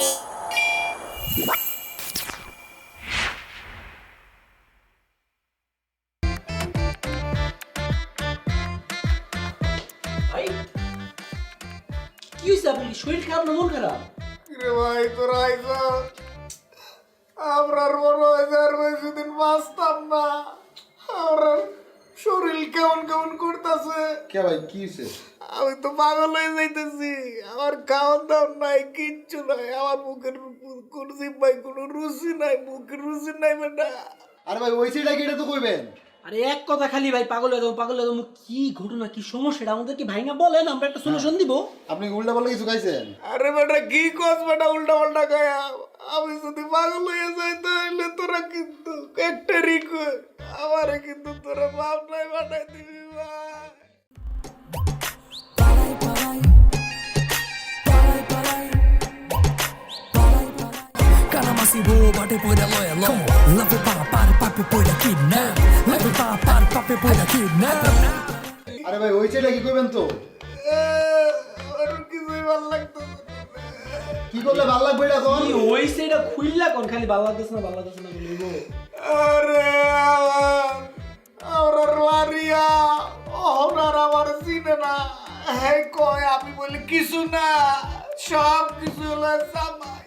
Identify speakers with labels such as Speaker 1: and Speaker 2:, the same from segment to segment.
Speaker 1: ভাই কি হয়েছে? আপনি শরীর খারাপ না মন খারাপ?
Speaker 2: রে ভাই তোরা আইসা আমরা মনে হয় যে আর বেশিদিন বাঁচতাম না। আমার শরীর কেমন কেমন করতেছে।
Speaker 3: কে ভাই কি হয়েছে?
Speaker 2: আমি তো পাগল হয়ে যাইতেছি। আমার খাওয়ার দাওয়ার নাই, কিচ্ছু নাই। আমার মুখের কোন জিব্বাই কোনো রুচি নাই, মুখের রুচি নাই বেটা।
Speaker 3: আরে ভাই ওই সেটা কি, এটা তো কইবেন।
Speaker 1: আরে এক কথা খালি ভাই পাগল হয়ে যাবো পাগল হয়ে যাবো। কি ঘটনা কি সমস্যাটা আমাদের কি ভাইঙ্গা বলেন, আমরা একটা সলিউশন দিব।
Speaker 3: আপনি উল্টা পাল্টা কিছু খাইছেন?
Speaker 2: আরে বেটা কি কস বেটা উল্টা পাল্টা খায়া? আমি যদি পাগল হয়ে যাই তাহলে তোরা কিন্তু একটা রিকোয়েস্ট, আমারে কিন্তু তোরা বাপ নাই বানাই দিবি ভাই।
Speaker 4: Kalamasibo, bate poida loya lo. Love pa par pape poida kidnap. Love pa par pape poida kidnap.
Speaker 3: আরে ভাই ওই সেটা কি কইবেন তো?
Speaker 2: আমার কিছুই ভালো লাগতেছে না।
Speaker 3: কি করলে ভালো লাগবে এটা কোন?
Speaker 1: কি হইছে এটা খুইল্লা কোন? খালি ভালো লাগতেছে না বলবো।
Speaker 2: আরে আমার মারিয়া ওনার আমার চিনে না। হ্যাঁ কয় আমি বলি কিছু না, সব কিছু হলো জামাই।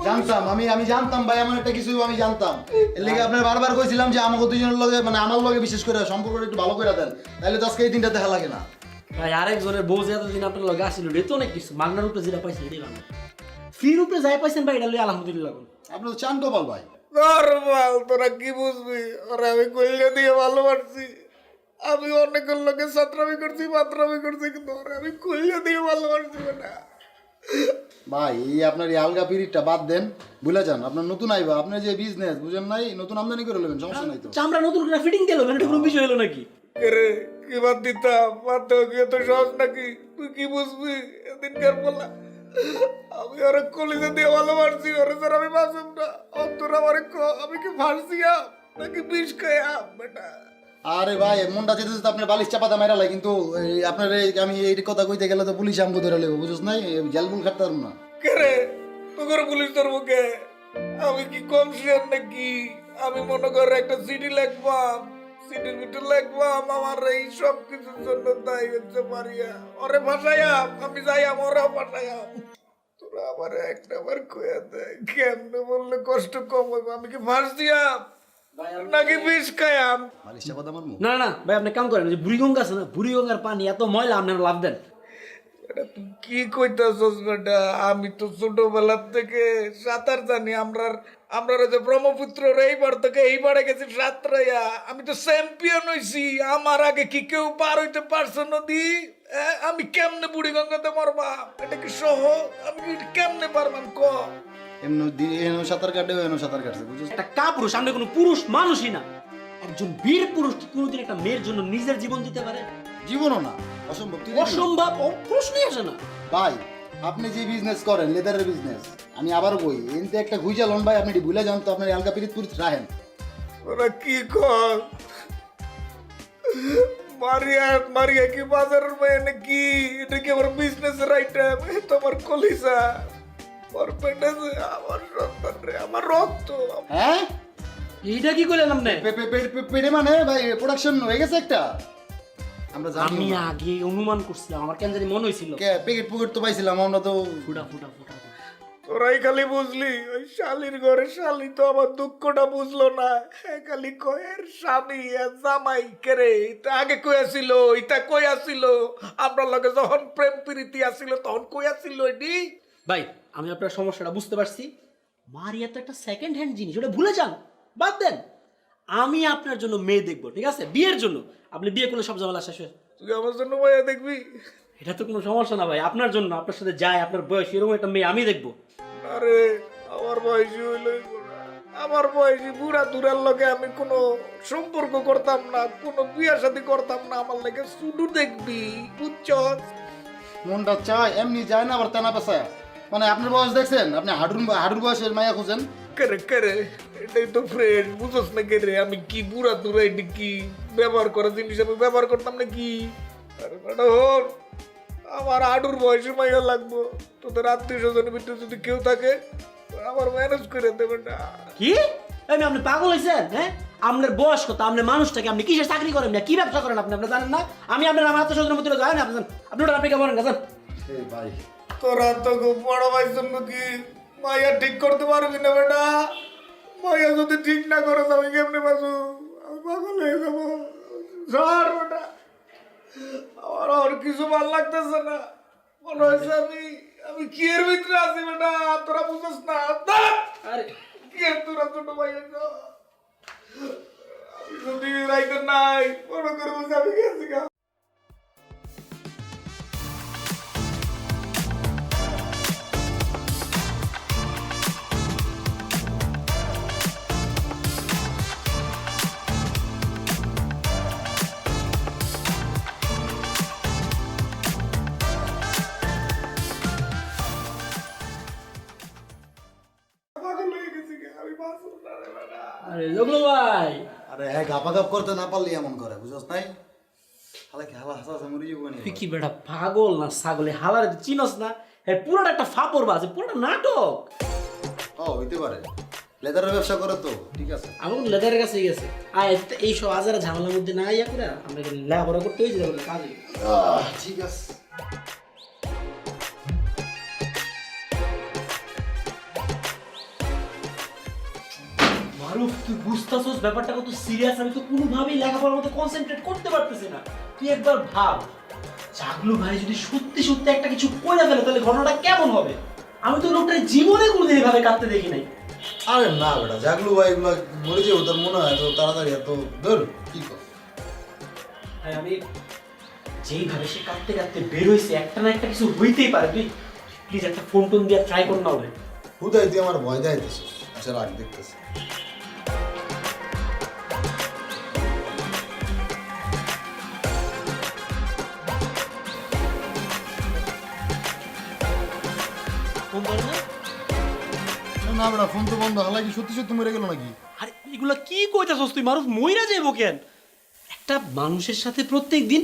Speaker 3: জানতাম আমি জানতাম ভাই, এমন একটা কিছু আমি জানতাম। এর লেগে আপনার বারবার কইছিলাম যে আমাকে দুজনের লগে মানে আমার লগে বিশেষ করে সম্পর্কটা একটু ভালো করে দেন, তাহলে তো আজকে এই দিনটা দেখা লাগে না।
Speaker 1: ভাই আরেকজনের বউ যে এতদিন আপনার লগে আসছিল এটা তো অনেক কিছু। মাগনার উপরে যেটা পাইছেন এটাই বাংলা, ফির উপরে যাই পাইছেন ভাই এটা লই আলহামদুলিল্লাহ।
Speaker 3: আপনি তো চান কপাল ভাই।
Speaker 2: নরমাল তোরা কি বুঝবি? ওরা আমি কইলে দিয়ে ভালোবাসছি। আমি অনেকের লোকের ছাত্রামি করছি পাত্রামি করছি, কিন্তু ওরা আমি কইলে দিয়ে ভালোবাসছি না।
Speaker 3: ভাই এই আপনার এই আলগা পিরিয়ডটা বাদ দেন, ভুলে যান। আপনার নতুন আইবা, আপনার যে বিজনেস বুঝেন নাই, নতুন আমদানি করে নেবেন, সমস্যা নাই তো।
Speaker 1: চামড়া নতুন করে ফিটিং দিল মানে এটা কোনো বিষয় হলো নাকি?
Speaker 2: রে কি বাদ দিতাম, বাদ দেওয়া কি এত সহজ নাকি? তুই কি বুঝবি এদিনকার বলা? আমি ওরা কলিজা দিয়ে ভালোবাসছি, ওরা স্যার আমি বাঁচব না। অন্তর আমার আমি কি ফার্সিয়া নাকি বিষ খাইয়া বেটা?
Speaker 3: আরে ভাই মনটা যেতে যেতে আপনার বালিশ চাপাতা মেরা লাগে, কিন্তু আপনার আমি এই কথা কইতে গেলে তো পুলিশ আমাকে ধরে লেবো, বুঝছ নাই? জেলবুল খাটতে পারবো না।
Speaker 2: কে রে তোর পুলিশ তোর মুখে? আমি কি কম শিয়ার নাকি? আমি মনে করে একটা সিডি লিখবাম, সিডির ভিতরে লিখবাম আমার এই সব কিছুর জন্য দায়ী হচ্ছে মারিয়া। ওরে ভাসাইয়াম, আমি যাইয়াম ওরাও ভাসাইয়াম। তোরা আমার একটা বার কইয়া দেয় কেমনে বললে কষ্ট কম হইব? আমি কি ফাঁস দিয়াম নাকি বিষ খাইয়াম?
Speaker 3: বালিশ চাপাতা মারমু?
Speaker 1: না না ভাই আপনি কাম করেন, যে বুড়িগঙ্গা আছে না, বুড়িগঙ্গার পানি এত ময়লা, আপনার লাভ দেন।
Speaker 2: এটা তুই কি কইতাছস বেটা? আমি তো ছোটবেলার থেকে সাঁতার জানি। আমরা যে ব্রহ্মপুত্রের এইবার থেকে এইবারে গেছি সাঁতরাইয়া। আমি তো চ্যাম্পিয়ন হইছি। আমার আগে কি কেউ পার হইতে পারছে নদী? আমি কেমনে বুড়িগঙ্গাতে মরবা? এটা কি সহজ? আমি কি কেমনে পারবাম ক?
Speaker 3: এমন সাঁতার কাটে, এমন সাঁতার কাটছে, বুঝছ?
Speaker 1: একটা কাপুরুষ, সামনে কোনো পুরুষ মানুষই না। একজন বীর পুরুষ কি কোনোদিন একটা মেয়ের জন্য নিজের জীবন দিতে পারে?
Speaker 3: জীবনও না, অসম্ভব। তুই দেখবি না?
Speaker 1: অসম্ভব, প্রশ্নই আসে না।
Speaker 3: ভাই আপনি যে বিজনেস করেন, লেদারের বিজনেস, আমি আবার বই এনতে একটা ঘুইজা লন ভাই, আপনি এটি ভুলে যান তো। আপনার আলগা পিরিত পুরিত রাখেন।
Speaker 2: ওরা কি কর? মারিয়া কি বাজারের মেয়ে নাকি? এটা কি আমার বিজনেসের আইটেম? তোমার কলিজা, আমার পেটে যে আমার সন্তান রে, আমার রক্ত।
Speaker 3: হ্যাঁ
Speaker 1: এইটা কি করলেন আপনি?
Speaker 3: পেটে মানে ভাই প্রোডাকশন হয়ে গেছে একটা। আমরা জানি
Speaker 1: আমি
Speaker 3: না।
Speaker 1: আগে অনুমান করছিলাম, আমার কেন জানি মনে হয়েছিল।
Speaker 3: কে প্যাকেট পুকেট তো পাইছিলাম আমরা তো।
Speaker 1: ফুটা ফুটা ফুটা।
Speaker 2: তোরাই খালি বুঝলি, ওই শালির ঘরে শালি তো আমার দুঃখটা বুঝলো না। খালি কয়ের স্বামী আর জামাই কেরে এটা আগে কইয়াছিল, এটা কইয়াছিল। আমরা লগে যখন প্রেম প্রীতি আসিল তখন কইয়াছিল এটি।
Speaker 1: ভাই আমি আপনার সমস্যাটা বুঝতে পারছি। মারিয়া তো একটা সেকেন্ড হ্যান্ড জিনিস, ওটা ভুলে যান, বাদ দেন। আমি আপনার জন্য মেয়ে দেখবো, ঠিক আছে? বিয়ের জন্য আপনি বিয়ে করলে সব ঝামেলা শেষ হয়।
Speaker 2: তুই আমার জন্য মায়া দেখবি?
Speaker 1: এটা তো কোনো সমস্যা না ভাই, আপনার জন্য, আপনার সাথে যায়, আপনার বয়স এরকম একটা মেয়ে আমি দেখবো।
Speaker 2: আরে আমার বয়সী হইল, আমার বয়সী বুড়া দুরার লগে আমি কোনো সম্পর্ক করতাম না, কোনো বিয়ে শাদী করতাম না। আমার লাগে শুধু দেখবি, বুঝছস?
Speaker 3: মনটা চায় এমনি যায় না, আবার তেনা পেশায়। মানে আপনার বয়স দেখছেন? আপনি হাডুর বয়সের মায়া খুঁজেন।
Speaker 2: কেরে এটাই তো ফ্রেন্ড, বুঝছস না? কেরে আমি কি বুড়া দুরা এটি কি ব্যবহার করা জিনিস আমি ব্যবহার করতাম না কি? আরে বেটা হন, আমার আডুর বয়সে মাইয়া লাগবো, তোদের আত্মীয় স্বজনের ভিতরে যদি কেউ থাকে আমার ম্যানেজ করে দেবে না।
Speaker 1: কি আমি আপনি পাগল হয়েছেন? হ্যাঁ, আপনার বয়স কত? আপনার মানুষটাকে আপনি কিসের চাকরি করেন না, কি ব্যবসা করেন আপনি? আপনি জানেন না আমি আপনার আমার আত্মীয় মধ্যে জানেন আপনি আপনি ওটা আপনি কেমন গেছেন?
Speaker 3: ভাই
Speaker 2: তোরা তো খুব বড় ভাই জন্য কি মাইয়া ঠিক করতে পারবি না বেটা? মাইয়া যদি ঠিক না করে আমি কেমনে বাঁচু? আমি পাগল হয়ে যাবো। ধর বেটা, আমার আর কিছু ভাল লাগতেছে না, মনে হয়েছে আমি কি এর ভিতরে আছি বেটা, তোরা বুঝছ না? ধর!
Speaker 1: আরে
Speaker 2: কি এর তোরা ছোট ভাই হয়েছ? আমি যদি রাইতে নাই মনে করে বলছি আমি গেছি গা। পাগল হয়ে গেছি গা, আমি বাঁচব না রে বেটা।
Speaker 1: আরে জগলু ভাই,
Speaker 3: আরে হ্যাঁ গাপাগাপ করতে না পারলে এমন করে বুঝছ নাই? হালা কি হালা হাসা মরি যাবো নি।
Speaker 1: তুই কি বেটা পাগল না ছাগলে? হালারে তুই চিনস না? হ্যাঁ, পুরোটা একটা ফাপড় বাজে, পুরোটা নাটক।
Speaker 3: ও হইতে পারে, লেদারের ব্যবসা করে তো, ঠিক আছে।
Speaker 1: আমার লেদারের কাছে গেছে। আর এই সব আজারা ঝামেলার মধ্যে না ইয়া করে আমরা লেখাপড়া করতে হয়েছে কাজে।
Speaker 3: ঠিক আছে।
Speaker 1: মারুফ, তুই বুঝতেছস ব্যাপারটা কত সিরিয়াস? আমি তো কোনোভাবেই লেখাপড়ার মধ্যে কনসেন্ট্রেট করতে পারতেছি না। তুই একবার ভাব, জাগলু ভাই যদি সত্যি সত্যি একটা কিছু করে ফেলে তাহলে ঘটনাটা কেমন হবে? আমি তো লোকটার জীবনে কোনোদিন এভাবে কাঁদতে দেখি নাই।
Speaker 3: আরে না বেটা, জাগলু ভাই এগুলো মরে যাবো তোর মনে হয় তো তাড়াতাড়ি? এত ধর কি কর।
Speaker 1: হ্যাঁ, আমি যেইভাবে সে কাঁদতে কাঁদতে বের হয়েছে, একটা না একটা কিছু হইতেই পারে। তুই প্লিজ একটা ফোন টোন দিয়ে ট্রাই কর না ওরে।
Speaker 3: হুদাই তুই আমার ভয় দেয় দিছিস। আচ্ছা রাখ, দেখতেছি।
Speaker 1: ফোন ধরে না?
Speaker 3: না বেটা, ফোন তো বন্ধ। হালা কি সত্যি সত্যি মরে গেল নাকি?
Speaker 1: আরে এগুলা কি কইতাছস তুই? মারুফ মইরা যাইবো কেন? একটা মানুষের সাথে প্রত্যেক দিন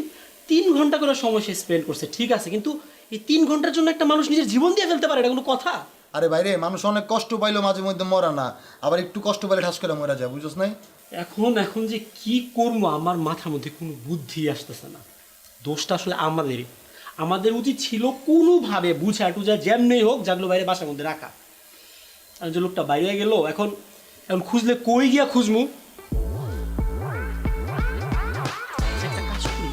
Speaker 1: 3 ঘন্টা করে সময় সে স্পেন্ড করছে, ঠিক আছে, কিন্তু এই 3 ঘন্টার জন্য একটা মানুষ নিজের জীবন দিয়ে ফেলতে পারে? এটা কোনো কথা?
Speaker 3: আরে বাইরে মানুষ অনেক কষ্ট পাইলো মাঝে মধ্যে মরা না, আবার একটু কষ্ট পাইলে ঠাস করে মরা যায়, বুঝছ নাই?
Speaker 1: এখন যে কি করবো আমার মাথার মধ্যে কোনো বুদ্ধি আসতেছে না। দোষটা আসলে আমাদেরই। আমাদের উচিত ছিল কোনোভাবে বুঝা টুঝা যেমনি হোক জাগলো বাইরে বাসার মধ্যে রাখা। আর যে লোকটা বাইরে গেল, এখন খুঁজলে কই গিয়া খুঁজমু? একটা কাজ করি,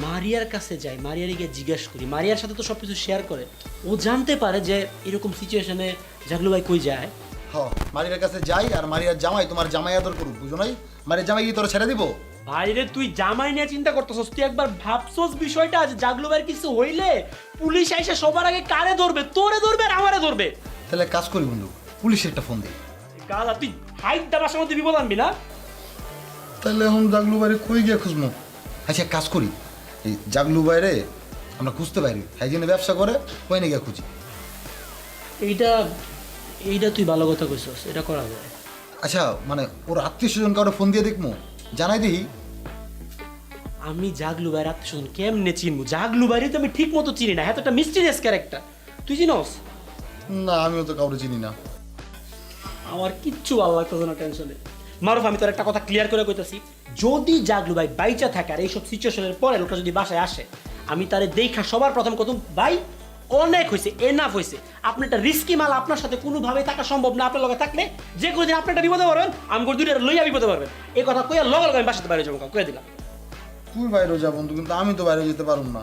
Speaker 1: মারিয়ার কাছে যাই, মারিয়ারে গিয়ে জিজ্ঞেস করি। মারিয়ার সাথে তো সব কিছু শেয়ার করে, ও জানতে পারে যে এরকম সিচুয়েশনে জাগলু ভাই কই যায়।
Speaker 3: হ, মারিয়ার কাছে যাই, আর মারিয়ার জামাই তোমার জামাই আদর করুক, বুঝো নাই? মারিয়ার জামাই কি তোরা ছেড়ে দিব?
Speaker 1: ভাইরে, তুই জামাই নিয়ে চিন্তা করতেছস? তুই একবার ভাবছস বিষয়টা? আজ জাগলু ভাইয়ের কিছু হইলে পুলিশ এসে সবার আগে কারে ধরবে? তোরে ধরবে আর আমারে ধরবে।
Speaker 3: তাহলে কাজ করি বন্ধু, পুলিশের একটা ফোন দিই।
Speaker 1: গালা, তুই হাইট দা বাসার মধ্যে বিপদ আনবি না?
Speaker 3: তাহলে এখন জাগলু বাইরে কই গিয়ে খুঁজবো? আচ্ছা কাজ করি, এই জাগলু বাইরে আমরা খুঁজতে পারি, হ্যাঁ জন্য ব্যবসা করে, ওই নিয়ে গিয়ে খুঁজি।
Speaker 1: এইটা তুই ভালো কথা কইছস, এটা করা যায়।
Speaker 3: আচ্ছা মানে ওর আত্মীয় স্বজন কারো ফোন দিয়ে দেখবো, জানাই দিই।
Speaker 1: আমি জাগলু ভাইয়ের আত্মীয় কেমনে চিনবো? জাগলু ভাইরে তো আমি ঠিক মতো চিনি না, হ্যাঁ, তো একটা মিস্টিরিয়াস ক্যারেক্টার। তুই চিনস?
Speaker 3: না আমিও তো কাউরে চিনি না।
Speaker 1: আমার কিচ্ছু ভালো লাগতেছে না টেনশনে। মারুফ, আমি তোর একটা কথা ক্লিয়ার করে কইতাছি, যদি জাগলু ভাই বাইচা থাকে আর এইসব সিচুয়েশনের পরে লোকটা যদি বাসায় আসে, আমি তারে দেখা সবার প্রথম কতম, ভাই অনেক হয়েছে, এনাফ হয়েছে, আপনি একটা রিস্কি মাল, আপনার সাথে কোনোভাবে থাকা সম্ভব না। আপনার লগে থাকলে যে কোনো দিন আপনি একটা বিপদে পারবেন, আমি করে দুইটা লইয়া বিপদে পারবেন। এই কথা কইয়া লগে লগে আমি বাসাতে বাইরে যাবো, কয়ে দিলাম।
Speaker 3: তুই বাইরে যা বন্ধু, কিন্তু আমি তো বাইরে যেতে পারবো না।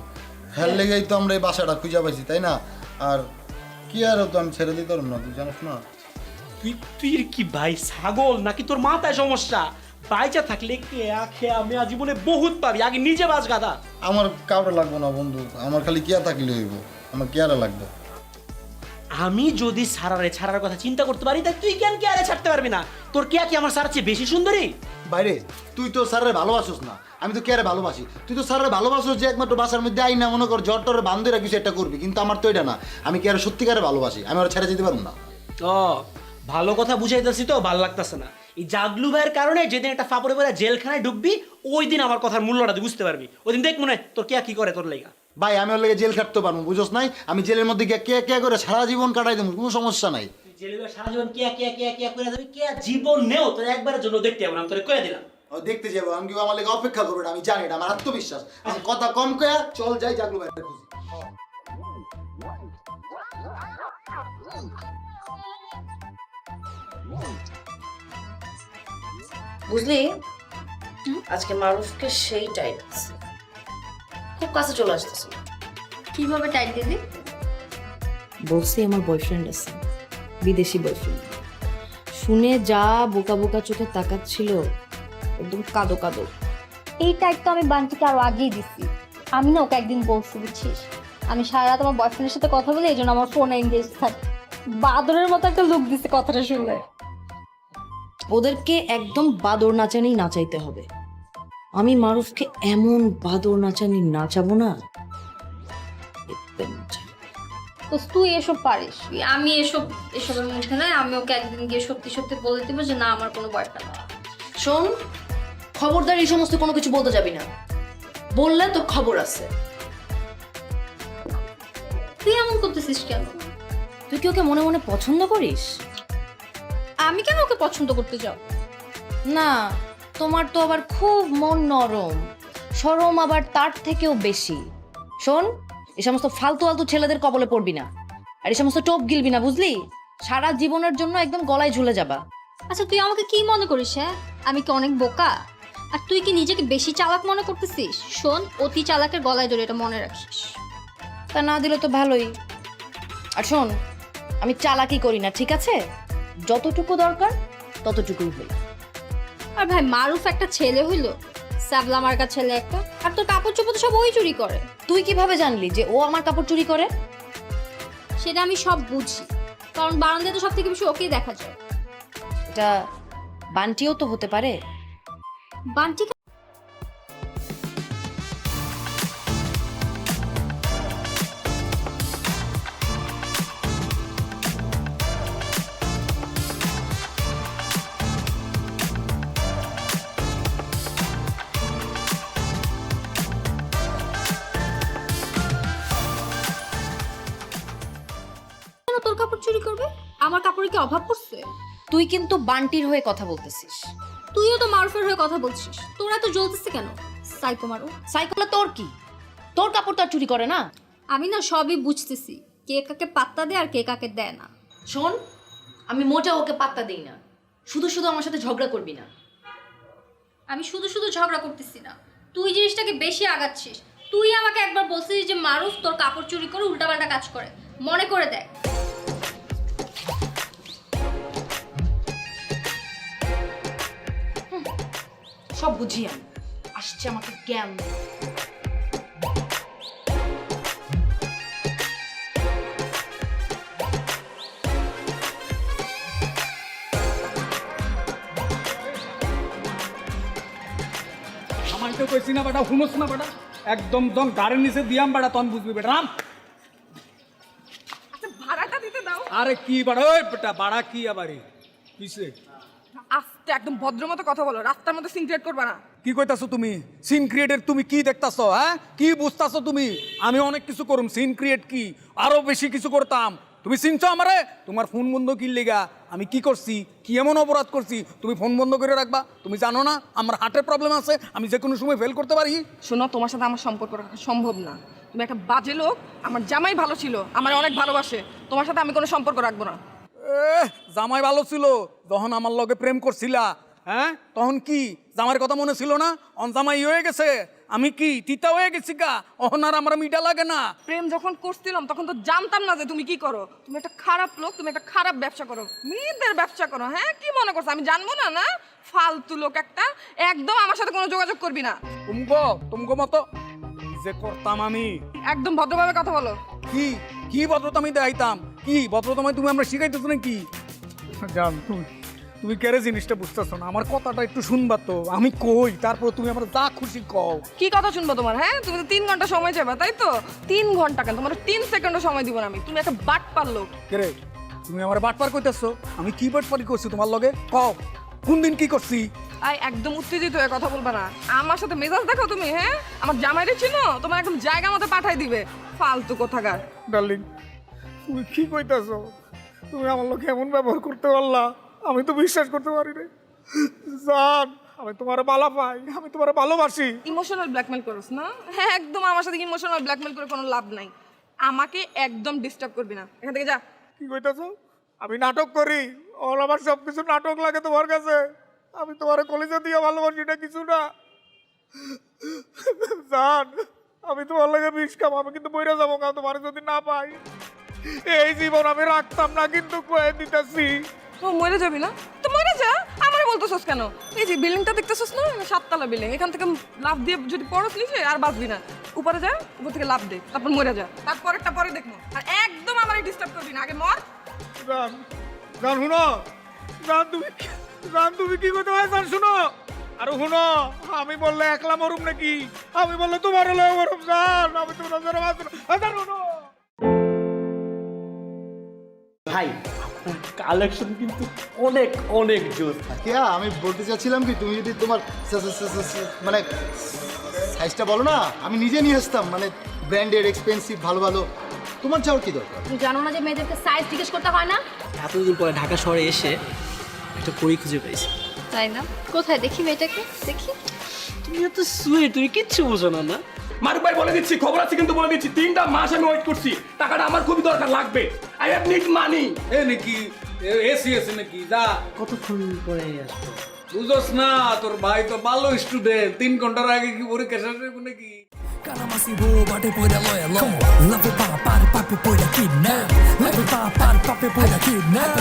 Speaker 3: হ্যাঁ লেগেই তো আমরা এই বাসাটা খুঁজে পাইছি, তাই না? আর কি আর তো আমি ছেড়ে দিতে পারবো না, তুই জানিস না।
Speaker 1: তুই কি ভাই ছাগল নাকি? তোর মাথায় সমস্যা? বাইচা থাকলে কে আখে আমি জীবনে বহুত পাবি, আগে নিজে বাঁচ গাদা।
Speaker 3: আমার কাউরে লাগবো না বন্ধু, আমার খালি কেয়া থাকলে হইব, আমার কেয়ারে লাগবে।
Speaker 1: আমি যদি ছাড়ার কথা চিন্তা করতে পারি, তাই তুই কেন কেয়ারে ছাড়তে পারবি না? তোর কেয়া কি আমার সারার চেয়ে বেশি সুন্দরী?
Speaker 3: বাইরে তুই তো স্যারের ভালোবাসোস না, আমি তো কেয়ারে ভালোবাসি। তুই তো স্যারের ভালোবাসোস যে একমাত্র বাসার মধ্যে আই না মনে কর জ্বর টরে বান্ধে কিছু একটা করবি, কিন্তু আমার তো এটা না। আমি কেয়ারে সত্যিকারে ভালোবাসি, আমি আর ছেড়ে যেতে পারবো না।
Speaker 1: ও ভালো কথা বুঝাইতেছি তো, ভালো লাগতেছে না। এই জাগলু ভাইয়ের কারণে যেদিন একটা ফাপড়ে পরে জেলখানায় ঢুকবি, ওই দিন আমার কথার মূল্যটা তুই বুঝতে পারবি। ওই দিন দেখ মনে হয় তোর কে কি করে তোর লেগা।
Speaker 3: ভাই আমি ওর লেগে জেল খাটতে পারবো, বুঝোস নাই? আমি জেলের মধ্যে গিয়ে কে কে করে সারা জীবন কাটাই দেবো, কোনো সমস্যা নাই।
Speaker 1: তুই জেলে সারা জীবন কে করে যাবি, কে জীবন নেও তোর একবারের জন্য দেখতে যাবো না, আমি তোর কয়ে দিলাম।
Speaker 3: ও দেখতে যাবো, আমি কি আমার লেগে অপেক্ষা করবো? আমি জানি, এটা আমার আত্মবিশ্বাস। আমি কথা কম কয়া চল যাই জাগলু ভাই খুঁজি।
Speaker 5: বুঝলি, আজকে মানুষকে সেই টাইট খুব কাছে চলে আসতেছে।
Speaker 6: কিভাবে টাইট দিলি?
Speaker 5: বলছি আমার বয়ফ্রেন্ড আছে, বিদেশি বয়ফ্রেন্ড। শুনে যা বোকা বোকা চোখে তাকাচ্ছিল, একদম কাদো কাদো।
Speaker 6: এই টাইট তো আমি বান্টিকে আরো আগেই দিছি। আমি না ওকে একদিন বলছি, বুঝছিস, আমি সারা রাত আমার বয়ফ্রেন্ডের সাথে কথা বলি, এই জন্য আমার ফোনে এনগেজ থাকে। বাদরের মতো একটা লুক দিছে কথাটা শুনলে।
Speaker 5: ওদেরকে একদম বাদর নাচানি নাচাইতে হবে। আমি মারুফকে এমন বাদর নাচানি নাচাবো না, দেখতে মজা।
Speaker 6: তো তুই এসব পারিস, আমি এসবের মুখে নয়। আমি ওকে একদিন গিয়ে সত্যি সত্যি বলে দেবো যে না, আমার কোনো বয়ফ্রেন্ড না।
Speaker 5: শোন, খবরদার এই সমস্ত কোনো কিছু বলতে যাবি না, বললে তোর খবর আছে।
Speaker 6: তুই এমন করতেছিস কেন?
Speaker 5: তুই কি ওকে মনে মনে পছন্দ করিস?
Speaker 6: আমি কেন ওকে পছন্দ করতে যাও?
Speaker 5: না, তোমার তো আবার খুব মন নরম, সরম আবার তার থেকেও বেশি। শোন, এই সমস্ত ফালতু আলতু ছেলেদের কবলে পড়বি না, আর এই সমস্ত টোপ গিলবি না, বুঝলি? সারা জীবনের জন্য একদম গলায় ঝুলে যাবা।
Speaker 6: আচ্ছা, তুই আমাকে কি মনে করিস? হ্যাঁ, আমি কি অনেক বোকা? আর তুই কি নিজেকে বেশি চালাক মনে করতেছিস? শোন, অতি চালাকের গলায় ধরে, এটা মনে রাখিস।
Speaker 5: তা না দিলে তো ভালোই। আর শোন, আমি চালাকি করি না, ঠিক আছে? যতটুকু দরকার ততটুকুই হই।
Speaker 6: আর ভাই, মারুফ একটা ছেলে হইলো, সাবলা মার্কা ছেলে একটা। আর তোর কাপড় চোপড় তো সব ওই চুরি করে।
Speaker 5: তুই কিভাবে জানলি যে ও আমার কাপড় চুরি করে?
Speaker 6: সেটা আমি সব বুঝি, কারণ বারান্দায় তো সব থেকে বেশি ওকেই দেখা যায়।
Speaker 5: এটা বান্টিও তো হতে পারে।
Speaker 6: বান্টি কেন তোর কাপড় চুরি করবে? আমার কাপড়ে কি অভাব পড়ছে?
Speaker 5: তুই কিন্তু বান্টির হয়ে কথা বলতেছিস।
Speaker 6: তুইও তো মারুফের হয়ে কথা বলছিস। তোরা তো জ্বলতেছে কেন? সাইকো মারু।
Speaker 5: সাইকেলে তোর কি? তোর কাপড় তো আর চুরি করে না।
Speaker 6: আমি না সবই বুঝতেছি, কে কাকে পাত্তা দেয় আর কে কাকে দেয় না।
Speaker 5: শোন, আমি মোটা ওকে পাত্তা দিই না। শুধু শুধু আমার সাথে ঝগড়া করবি না।
Speaker 6: আমি শুধু শুধু ঝগড়া করতেছি না, তুই জিনিসটাকে বেশি আগাচ্ছিস। তুই আমাকে একবার বলছিস যে মারুফ তোর কাপড় চুরি করে উল্টাপাল্টা কাজ করে। মনে করে দেখ।
Speaker 5: সব বুঝি আমি, আসছে আমাকে জ্ঞান।
Speaker 7: আমাকে কইছি না বেটা, শুনোস না বেটা, একদম দম গাড়ির নিচে দিয়াম বেটা, তখন বুঝবি বেটা। রাম,
Speaker 8: আচ্ছা ভাড়াটা দিতে দাও।
Speaker 7: আরে কি বাড়া, ওই বেটা বাড়া কি আবারই কিসে?
Speaker 8: আস্তে একদম ভদ্র মতো কথা বলো, রাস্তার মধ্যে সিন ক্রিয়েট করবা না।
Speaker 7: কি কইতাছো তুমি? সিন ক্রিয়েটের তুমি কি দেখতাছো? হ্যাঁ, কি বুঝতাছো তুমি? আমি অনেক কিছু করুম। সিন ক্রিয়েট কি আরো বেশি কিছু করতাম। তুমি চিনছো আমারে? তোমার ফোন বন্ধ কি লেগা? আমি কি করছি? কি এমন অপরাধ করছি তুমি ফোন বন্ধ করে রাখবা? তুমি জানো না আমার হার্টের প্রবলেম আছে, আমি যে কোনো সময় ফেল করতে পারি।
Speaker 8: শোনো, তোমার সাথে আমার সম্পর্ক রাখা সম্ভব না। তুমি একটা বাজে লোক। আমার জামাই ভালো ছিল, আমার অনেক ভালোবাসে, তোমার সাথে আমি কোনো সম্পর্ক রাখবো না।
Speaker 7: জামাই ভালো ছিল যখন আমার লগে প্রেম করছিলা, হ্যাঁ তখন কি জামাইয়ের কথা মনে ছিল না? অন জামাই হয়ে গেছে, আমি কি তিতা হয়ে গেছি গা? অহন আর আমার মিঠা লাগে না।
Speaker 8: প্রেম যখন করছিলাম তখন তো জানতাম না যে তুমি কি করো। তুমি একটা খারাপ লোক, তুমি একটা খারাপ ব্যবসা করো, মেয়েদের ব্যবসা করো। হ্যাঁ, কি মনে করছো আমি জানবো না? না, ফালতু লোক একটা। একদম আমার সাথে কোনো যোগাযোগ করবি না।
Speaker 7: তুমগো মতো যে করতাম আমি।
Speaker 8: একদম ভদ্রভাবে কথা বলো।
Speaker 7: কি কি ভদ্রতা আমি দেখাইতাম? কি ভদ্রতা তুমি আমরা শিখাইতেছো নাকি? জান তুমি কেরে জিনিসটা বুঝতেছো না। আমার কথাটা একটু শুনবা তো, আমি কই, তারপর তুমি আমার যা খুশি কও।
Speaker 8: কি কথা শুনবো তোমার? হ্যাঁ, তুমি তো 3 ঘন্টা সময় যাবে, তাই তো? 3 ঘন্টা কেন, তোমার 3 সেকেন্ডও সময় দিব না আমি। তুমি একটা বাটপার লোক।
Speaker 7: কেরে তুমি আমার বাটপার কইতেছো? আমি কি বাটপারি করছি তোমার লগে? কও, কোন দিন কি করছি?
Speaker 8: আই একদম উত্তেজিত হয়ে কথা বলবা না। আমার সাথে মেজাজ দেখো তুমি, হ্যাঁ? আমার জামাইরে চিনো? তোমার একদম জায়গা মতো পাঠাই দিবে। ফালতু কোথাকার।
Speaker 2: ডার্লিং, তুমি কি কইতাছ? তুমি আমার লোক এমন ব্যবহার করতে পারলা, আমি তো বিশ্বাস করতে পারি না। জান, আমি তোমার ভালো পাই, আমি তোমার ভালোবাসি।
Speaker 8: ইমোশনাল ব্ল্যাকমেল করছ না? হ্যাঁ, একদম আমার সাথে ইমোশনাল ব্ল্যাকমেল করে কোনো লাভ নাই। আমাকে একদম ডিস্টার্ব করবি না, এখান থেকে যা।
Speaker 2: কি কইতাছ? আমি নাটক করি? ওর আমার সবকিছু নাটক লাগে তোমার কাছে? আমি তোমার কলেজে দিয়ে ভালোবাসি না কিছু না। জান, আমি তোমার লাগে বিষ খাবো, আমি কিন্তু বইরা যাবো না তোমার যদি না পাই। এই জীবন আমি রাখতাম না, কিন্তু কয়ে দিতেছি।
Speaker 8: ও মরে যাবি না? তো মরে যা, আমারে বলতেছস কেন? এই যে বিল্ডিংটা দেখতেছস না, 7 তলা বিল্ডিং, এখান থেকে লাফ দিয়ে যদি পড়স নিচে আর বাঁচবি না। উপরে যা, উপর থেকে লাফ দে, তারপর মরে যা, তারপরেরটা পরে দেখবো। আর একদম আমারে ডিস্টার্ব করবি না, আগে মর।
Speaker 2: জান, জান শুনো, জান তুমি কি করতে হয় জান শুনো। আর শুনো, আমি বললে একলা মরুম নাকি? আমি বললে তোমার হলে মরুম। জান, আমি তোমার জন্য বাঁচব না। জান শুনো।
Speaker 1: ভাই আপনার কালেকশন কিন্তু অনেক অনেক জোস।
Speaker 3: কেয়া, আমি বলতে চাচ্ছিলাম কি, তুমি যদি তোমার মানে সাইজটা বলো না, আমি নিজে নিয়ে আসতাম, মানে ব্র্যান্ডেড এক্সপেন্সিভ ভালো ভালো। তোমার চাওয়ার কি দরকার?
Speaker 5: তুমি জানো না যে মেয়েদেরকে সাইজ জিজ্ঞেস করতে হয় না?
Speaker 1: এতদিন পরে ঢাকা শহরে এসে একটা পরি খুঁজে পেয়েছি।
Speaker 6: তাই না? কোথায় দেখি মেয়েটাকে? দেখি।
Speaker 1: তুমি এত সুইট, তুমি কিচ্ছু বোঝো না না?
Speaker 7: মারুফ ভাই বলে দিচ্ছি, খবর আছে কিন্তু বলে দিচ্ছি, 3টা মাস আমি ওয়েট করছি, টাকাটা আমার খুবই দরকার লাগবে। I have need money.
Speaker 9: এ নাকি এসি আছে নাকি? যা,
Speaker 1: কতক্ষণ পরে আসবো?
Speaker 9: বুঝোস না, তোর ভাই তো ভালো স্টুডেন্ট, 3 ঘন্টার আগে কি পরীক্ষা শেষ হইব নাকি?
Speaker 4: Kalamasibo, bate poida loya lo. Love pa par papu poida kidnap. Love pa par papu poida kidnap.